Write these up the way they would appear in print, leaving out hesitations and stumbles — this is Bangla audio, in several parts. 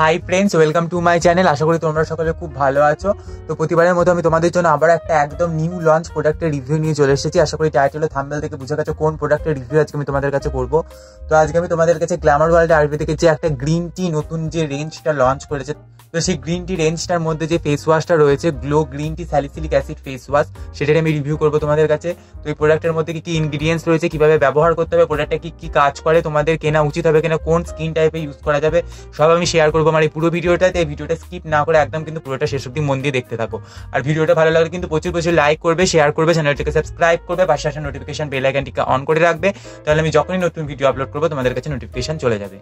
High friends, welcome to my channel. আশা করি তোমরা সকলে খুব ভালো আছো। তো প্রতিবারের মতো আমি তোমাদের জন্য আবার একটা একদম নিউ লঞ্চ প্রোডাক্টের রিভিউ নিয়ে চলে এসেছি। আশা করি টাইটেল ও থাম্বনেল থেকে বুঝে গেছো কোন প্রোডাক্টের রিভিউ আজকে আমি তোমাদের কাছে করবো। তো আজকে আমি তোমাদের কাছে গ্ল্যামার ওয়ার্ল্ড আয়ুর্বেদিকের যে একটা গ্রিন টি নতুন যে রেঞ্জটা লঞ্চ করেছে, তো সেই গ্রিন টি রেঞ্জটার মধ্যে যে ফেস ওয়াশটা রয়েছে glow green tea salicylic acid face wash, সেটার আমি রিভিউ করবো তোমাদের কাছে। তো এই প্রোডাক্টের মধ্যে কি কি ইনগ্রিডিয়েন্টস রয়েছে, কিভাবে ব্যবহার করতে হবে, প্রোডাক্টটা কি কি কাজ করে, তোমাদের কেনা উচিত হবে কিনা, কোন স্কিন টাইপে ইউজ করা যাবে, সব আমি শেয়ার করবো আমার এই পুরো ভিডিওটাতে। এই ভিডিওটা স্কিপ না করে একদম কিন্তু পুরোটা শেষ অবধি মন দিয়ে দেখতে থাকো। আর ভিডিওটা ভালো লাগলে কিন্তু প্রচুর প্রচুর লাইক করবে, শেয়ার করবে, চ্যানেলটিকে সাবস্ক্রাইব করবে, পাশে আসা নোটিফিকেশন বেল আইকনটিকে অন করে রাখবে, তাহলে আমি যখনই নতুন ভিডিও আপলোড করবো তোমাদের কাছে নোটিফিকেশন চলে যাবে।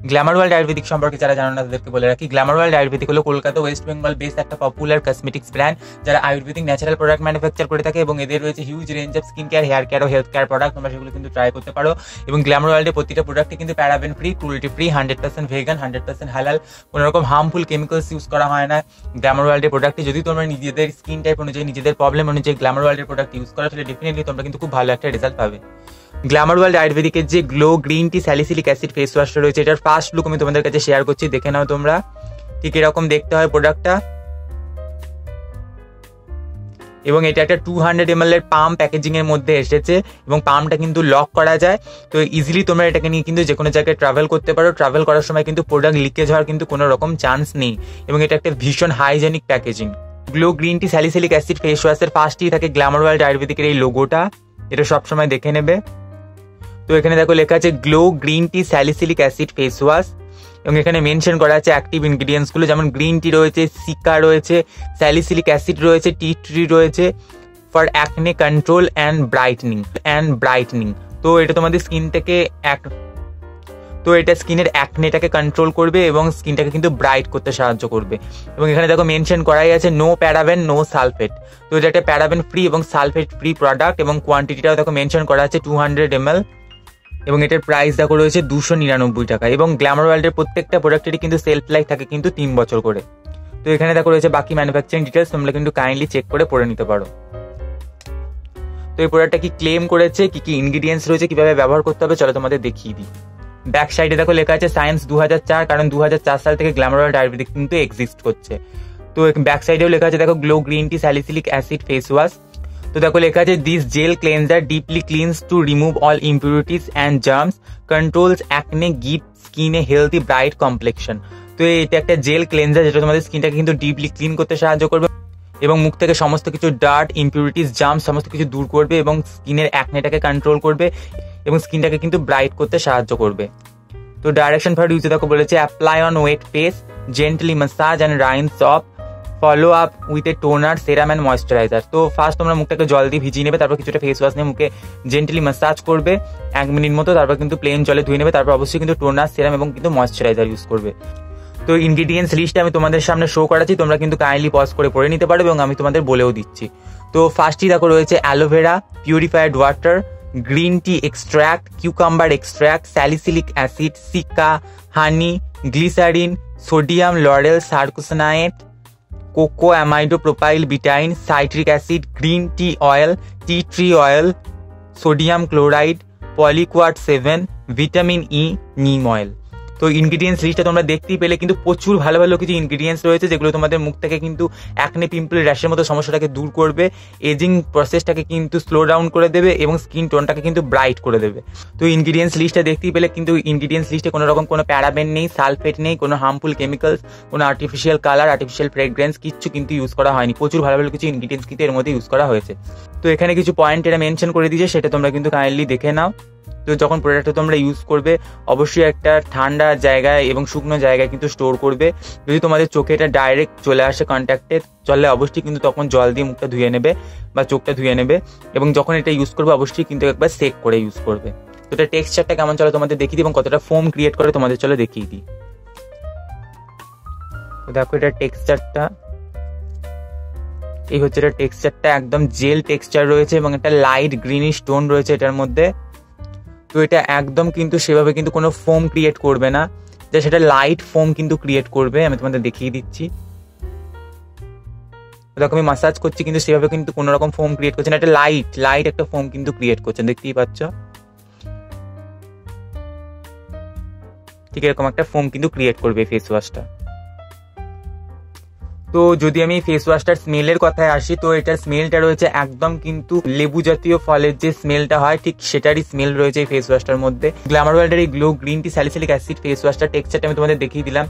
গ্ল্যামার ওয়ার্ল্ড আয়ুর্বেদিক সম্পর্কে যারা জানো না তাদেরকে বলে রাখি, গ্ল্যামার ওয়ার্ল্ড আয়ুর্বেদিক হলো কলকাতা ওয়েস্ট বেঙ্গল বেসড একটা পপুলার কসমেটিক্স ব্র্যান্ড, যারা আয়ুর্বেদিক ন্যাচারাল প্রোডাক্ট ম্যানুফ্যাকচার করে থাকে এবং এদের রয়েছে huge range of skin care, hair care ও হেলথ কেয়ার প্রোডাক্ট। তোমরা সেগুলো কিন্তু ট্রাই করতে পারো। এবং গ্ল্যামার ওয়ার্ল্ডের প্রতিটা প্রোডাক্টে কিন্তু paraben free, cruelty free, 100% vegan, 100% হালাল, কোনো রকম হার্মফুল কেমিক্যালস ইউজ করা হয় না গ্ল্যামার ওয়ার্ল্ডের প্রোডাক্টে। যদি তোমরা নিজেদের স্কিন টাইপ অনুযায়ী, নিজেদের প্রবলেম অনুযায়ী গ্ল্যামার ওয়ার্ল্ডের প্রোডাক্ট ইউজ করো, তাহলে ডেফিনেটলি তোমরা কিন্তু খুব ভালো একটা রেজাল্ট পাবে। গ্ল্যামার ওয়ার্ল্ড আয়ুর্বেদিকের যে glow green tea salicylic acid face ওয়াশটা রয়েছে, এটার ফার্স্ট লুক আমি তোমাদের কাছে শেয়ার করছি, দেখে নাও তোমরা ঠিক এরকম দেখতে হয় প্রোডাক্টটা। এবং এটা একটা 200 ml এর পাম্প প্যাকেজিং এর মধ্যে এসেছে এবং পাম্পটা কিন্তু লক করা যায়। তো ইজিলি তোমরা এটাকে নিয়ে কিন্তু যে কোনো জায়গায় ট্রাভেল করতে পারো। ট্রাভেল করার সময় কিন্তু প্রোডাক্ট লিকেজ হওয়ার কিন্তু কোনো রকম চান্স নেই। এবং এটা একটা ভীষণ hygienic packaging. Glow green tea salicylic acid face ওয়াশের ফার্স্টেই থাকে গ্ল্যামার ওয়ার্ল্ড আয়ুর্বেদিকের এই লোগোটা, এটা সবসময় দেখে নেবে। তো এখানে দেখো লেখা আছে glow green tea salicylic acid face wash এবং এখানে মেনশন করা আছে অ্যাক্টিভ ইনগ্রিডিয়েন্টস গুলো, যেমন গ্রিন টি রয়েছে, সিকা রয়েছে, স্যালিসিলিক অ্যাসিড রয়েছে, টি ট্রি রয়েছে for acne control and brightening. তো এটা তোমাদের এটা স্কিনের অ্যাকনেটাকে কন্ট্রোল করবে এবং স্কিনটাকে কিন্তু ব্রাইট করতে সাহায্য করবে। এবং এখানে দেখো মেনশন করাই আছে নো প্যারাবেন নো সালফেট। তো এটা একটা প্যারাবেন ফ্রি এবং সালফেট ফ্রি প্রোডাক্ট এবং কোয়ান্টিটিটাও দেখো মেনশন করা আছে 200 ml এবং এটার প্রাইস দেখো রয়েছে 299 টাকা। এবং গ্ল্যামার ওয়ার্ল্ডের প্রত্যেকটা প্রোডাক্টেরই কিন্তু সেলফ লাইফ থাকে কিন্তু 3 বছর করে। তো এখানে দেখো রয়েছে বাকি ম্যানুফ্যাকচারিং ডিটেলস, তোমরা কিন্তু কাইন্ডলি চেক করে পড়ে নিতে পারো। তো এই প্রোডাক্টটা কি ক্লেম করেছে, কি কি ইনগ্রিডিয়েন্টস রয়েছে, কিভাবে ব্যবহার করতে হবে, চলো তোমাদের দেখিয়ে দিই। ব্যাক সাইডে দেখো লেখা আছে সায়েন্স 2004, কারণ 2004 সাল থেকে গ্ল্যামার ওয়ার্ল্ড আয়ুর্বেদিক কিন্তু এক্সিস্ট করছে। তো ব্যাক সাইডেও লেখা আছে দেখো glow green tea salicylic acid face wash. তো দেখো লেখা আছে this gel cleanser deeply cleanse to remove all impurities and germs, controls acne, give skin a healthy bright complexion. তো এটা একটা জেল ক্লেন্সার যেটা তোমাদের স্কিনটাকে কিন্তু ডিপলি ক্লিন করতে সাহায্য করবে এবং মুখ থেকে সমস্ত কিছু ডার্ট, ইম্পিউরিটিস, জার্মস সমস্ত কিছু দূর করবে এবং স্কিনের অ্যাকনেটাকে কন্ট্রোল করবে এবং স্কিনটাকে কিন্তু ব্রাইট করতে সাহায্য করবে। তো ডাইরেকশন ফর ইউজ দেখো বলেছে apply on wet face, gently massage and rinse off, follow up with a toner, serum and moisturiser. তো ফার্স্ট তোমরা মুখটাকে জল দিয়ে ভিজিয়ে নেবে, তারপর কিছুটা ফেস ওয়াশ নিয়ে মুখে জেন্টলি ম্যাসাজ করবে 1 মিনিট মতো, তারপর কিন্তু প্লেন জলে ধুয়ে নেবে, তারপর অবশ্যই কিন্তু টোনার, সেরাম এবং কিন্তু ময়েশ্চারাইজার ইউজ করবে। তো ইনগ্রিডিয়েন্টস লিস্টে আমি তোমাদের সামনে শো করাচ্ছি, তোমরা কিন্তু কাইন্ডলি পজ করে পড়ে নিতে পারো এবং আমি তোমাদের বলেও দিচ্ছি। তো ফার্স্টই দেখো রয়েছে aloe vera, purified water, green tea extract, cucumber extract, salicylic acid, cica, honey, glycerin, sodium lauroyl sarcosinate, cocamidopropyl betaine, citric acid, green tea oil, tea tree oil, sodium chloride, polyquat 7, vitamin E, neem oil. তো ইনগ্রিডিয়েন্টস লিস্টটা তোমরা দেখতেই পেলে, কিন্তু প্রচুর ভালো ভালো কিছু ইনগ্রিডিয়েন্টস রয়েছে যেগুলো তোমাদের মুখ থেকে কিন্তু অ্যাকনে, পিম্পল, র্যাশের মতো সমস্যাটাকে দূর করবে, এজিং প্রসেসটাকে কিন্তু স্লো ডাউন করে দেবে এবং স্কিন টোনটাকে কিন্তু ব্রাইট করে দেবে। তো ইনগ্রিডিয়েন্টস লিস্টটা দেখতেই পেলে, কিন্তু ইনগ্রিডিয়েন্টস লিস্টে কোনো রকম কোনো প্যারাবেন নেই, সালফেট নেই, কোনো হার্মফুল কেমিক্যালস, কোনো আর্টিফিশিয়াল কালার, আর্টিফিশিয়াল ফ্রেগ্রেন্স কিচ্ছু কিন্তু ইউজ করা হয়নি। প্রচুর ভালো ভালো কিছু ইনগ্রিডিয়েন্টস কিন্তু এর মধ্যে ইউজ করা হয়েছে। তো এখানে কিছু পয়েন্ট এটা মেনশন করে দিয়েছে, সেটা তোমরা কিন্তু কাইন্ডলি দেখে নাও। তো যখন প্রোডাক্টটা তোমরা ইউজ করবে অবশ্যই একটা ঠান্ডা জায়গায় এবং শুকনো জায়গায় কিন্তু স্টোর করবে। যদি তোমাদের চোখে এটা ডাইরেক্ট চলে আসে কন্ট্যাক্টে, চলে অবশ্যই কিন্তু তখন জল দিয়ে মুখটা ধুয়ে নেবে বা চোখটা ধুয়ে নেবে এবং যখন এটা ইউজ করবে অবশ্যই কিন্তু একবার সেক করে ইউজ করবে। তো এটা টেক্সচারটা কেমন চলো তোমাদের দেখিয়ে দিই এবং কতটা ফোম ক্রিয়েট করে তোমাদের চলো দেখিয়ে দিই। তো দেখো এটা টেক্সচারটা, এই হচ্ছে এটা টেক্সচারটা, একদম জেল টেক্সচার রয়েছে এবং একটা লাইট গ্রিনিশ টোন রয়েছে এটার মধ্যে। তো এটা একদম কিন্তু সেভাবে কিন্তু কোনো ফোম ক্রিয়েট করবে না, যে সেটা লাইট ফোম কিন্তু ক্রিয়েট করবে। আমি তোমাদের দেখিয়ে দিচ্ছি, দেখো আমি মাসাজ করছি কিন্তু সেভাবে কিন্তু কোনো রকম ফোম ক্রিয়েট করছে না, একটা লাইট একটা ফোম কিন্তু ক্রিয়েট করছে, দেখতেই পাচ্ছ। ঠিক এরকম একটা ফোম কিন্তু ক্রিয়েট করবে ফেস ওয়াশটা। তো যদি আমি ফেস ওয়াশটার স্মেলের কথায় আসি, তো এটার স্মেলটা রয়েছে একদম কিন্তু লেবু জাতীয় ফলের যে স্মেলটা হয় ঠিক সেটারই স্মেল রয়েছে এই ফেস ওয়াশটার মধ্যে। গ্ল্যামার ওয়ার্ল্ডের এই glow green tea salicylic acid face ওয়াশটার টেক্সচারটা আমি তোমাদের দেখিয়ে দিলাম।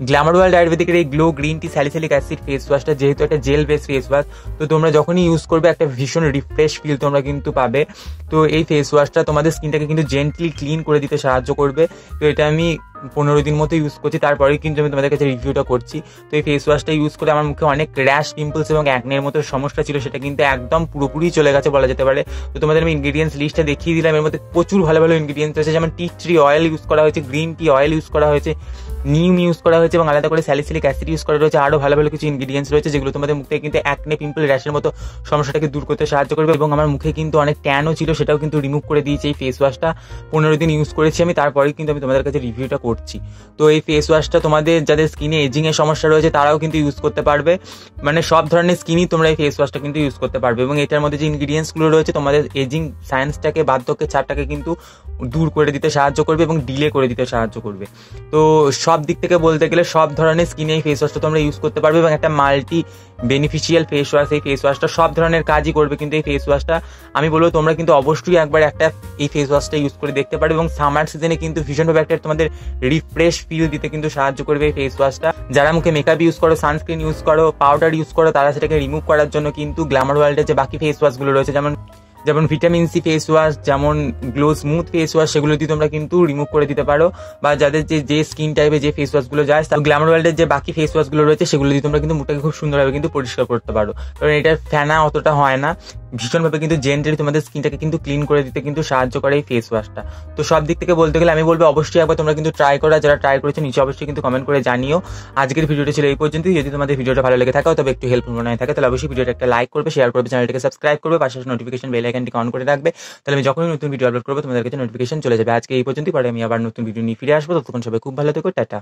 গ্ল্যামার ওয়ার্ল্ড আয়ুর্বেদিকের এই glow green tea salicylic acid face ওয়াশটা যেহেতু একটা জেল বেস ফেস ওয়াশ, তো তোমরা যখনই ইউজ করবে একটা ভীষণ রিফ্রেশ ফিল তোমরা কিন্তু পাবে। তো এই ফেস ওয়াশটা তোমাদের স্কিনটাকে কিন্তু জেন্টলি ক্লিন করে দিতে সাহায্য করবে। তো এটা আমি 15 দিন মতো ইউজ করছি, তারপরেই কিন্তু আমি তোমাদের কাছে রিভিউটা করছি। তো এই ফেস ওয়াশটা ইউজ করে আমার মুখে অনেক র্যাশ, পিম্পলস এবং অ্যাকনের মতো সমস্যা ছিল, সেটা কিন্তু একদম পুরোপুরি চলে গেছে বলা যেতে পারে। তো তোমাদের আমি ইনগ্রিডিয়েন্টস লিস্টটা দেখিয়ে দিলাম। এর মধ্যে প্রচুর ভালো ভালো ইনগ্রিডিয়েন্টস রয়েছে, যেমন টি ট্রি অয়েল ইউজ করা হয়েছে, গ্রিন টি অয়েল ইউজ করা হয়েছে, নিম ইউজ করা হয়েছে এবং আলাদা করে স্যালিসিলিক অ্যাসিড ইউজ করা রয়েছে। আরো ভালো ভালো কিছু ইনগ্রিডিয়েন্টস রয়েছে যেগুলো তোমাদের মুখে কিন্তু অ্যাকনে, পিম্পল, র্যাশের মতো সমস্যাটাকে দূর করতে সাহায্য করবে। এবং আমার মুখে কিন্তু অনেক ট্যানও ছিল, সেটাও কিন্তু রিমুভ করে দিয়েছে এই ফেস ওয়াশটা। 15 দিন ইউজ করেছি আমি, তারপরেই কিন্তু আমি তোমাদের কাছে রিভিউটা করছি। তো এই ফেস ওয়াশটা তোমাদের যাদের স্কিনে এজিং এর সমস্যা রয়েছে তারাও কিন্তু ইউজ করতে পারবে, মানে সব ধরনের স্কিনই তোমরা এই ফেস ওয়াশটা কিন্তু ইউজ করতে পারবে। এবং এটার মধ্যে যে ইনগ্রিডিয়েন্টস গুলো রয়েছে তোমাদের এজিং সায়েন্সটাকে, বার্ধক্যের ছাপটাকে কিন্তু দূর করে দিতে সাহায্য করবে এবং ডিলে করে দিতে সাহায্য করবে। তো সব দিক থেকে বলতে গেলে সব ধরনের স্কিনে এই ফেস ওয়াশটা তোমরা ইউজ করতে পারবে এবং একটা মাল্টি বেনিফিশিয়াল ফেস ওয়াশ। এই ফেস ওয়াশটা সব ধরনের কাজই করবে, কিন্তু এই ফেস ওয়াশটা আমি বলবো তোমরা কিন্তু অবশ্যই একবার একটা এই ফেস ওয়াশটা ইউজ করে দেখতে পারবে। এবং সামার সিজনে কিন্তু ভীষণভাবে একটা তোমাদের রিফ্রেশ ফিল দিতে কিন্তু সাহায্য করবে এই ফেস ওয়াশটা। যারা মুখে মেকআপ ইউজ করো, সানস্ক্রিন ইউজ করো, পাউডার ইউজ করো, তারা সেটাকে রিমুভ করার জন্য কিন্তু গ্ল্যামার ওয়ার্ল্ডের যে বাকি ফেস ওয়াশগুলো রয়েছে, যেমন ভিটামিন সি ফেস ওয়াশ, যেমন গ্লো স্মুথ ফেস ওয়াশ, সেগুলো দিয়ে তোমরা কিন্তু রিমুভ করে দিতে পারো। বা যাদের যে স্কিন টাইপের যে ফেস ওয়াশগুলো যায়, গ্ল্যামার ওয়ার্ল্ডের যে বাকি ফেস ওয়াশগুলো রয়েছে সেগুলো দিয়ে তোমরা কিন্তু মুখটাকে খুব সুন্দরভাবে কিন্তু পরিষ্কার করতে পারো। কারণ এটার ফেনা অতটা হয় না, ভীষণভাবে কিন্তু জেন্টলি তোমাদের স্কিনটাকে কিন্তু ক্লিন করে দিতে কিন্তু সাহায্য করে এই ফেস ওয়াশটা। তো সব দিক থেকে বলতে গেলে আমি বলবো অবশ্যই একবার তোমরা কিন্তু ট্রাই করো। যারা ট্রাই করেছে নিচে অবশ্যই কিন্তু কমেন্ট করে জানিও। আজকের ভিডিওটা ছিল এই পর্যন্তই। যদি তোমাদের ভিডিওটা ভালো লেগে থাকে তবে একটু হেল্পফুল মনে হয় থাকে তাহলে অবশ্যই ভিডিওটা একটা লাইক করবে, শেয়ার করবে, চ্যানেলটাকে সাবস্ক্রাইব করবে, পাশে নোটিফিকেশন বেল আইকনটি অন করে রাখবে। তাহলে আমি যখনই নতুন ভিডিও আপলোড করবো তোমাদের কাছে নোটিফিকেশন চলে যাবে। আজকে এই পর্যন্তই, পরে আমি আবার নতুন ভিডিও নিয়ে ফিরে আসবো। ততক্ষণ সবাই খুব ভালো থেকো, টাটা।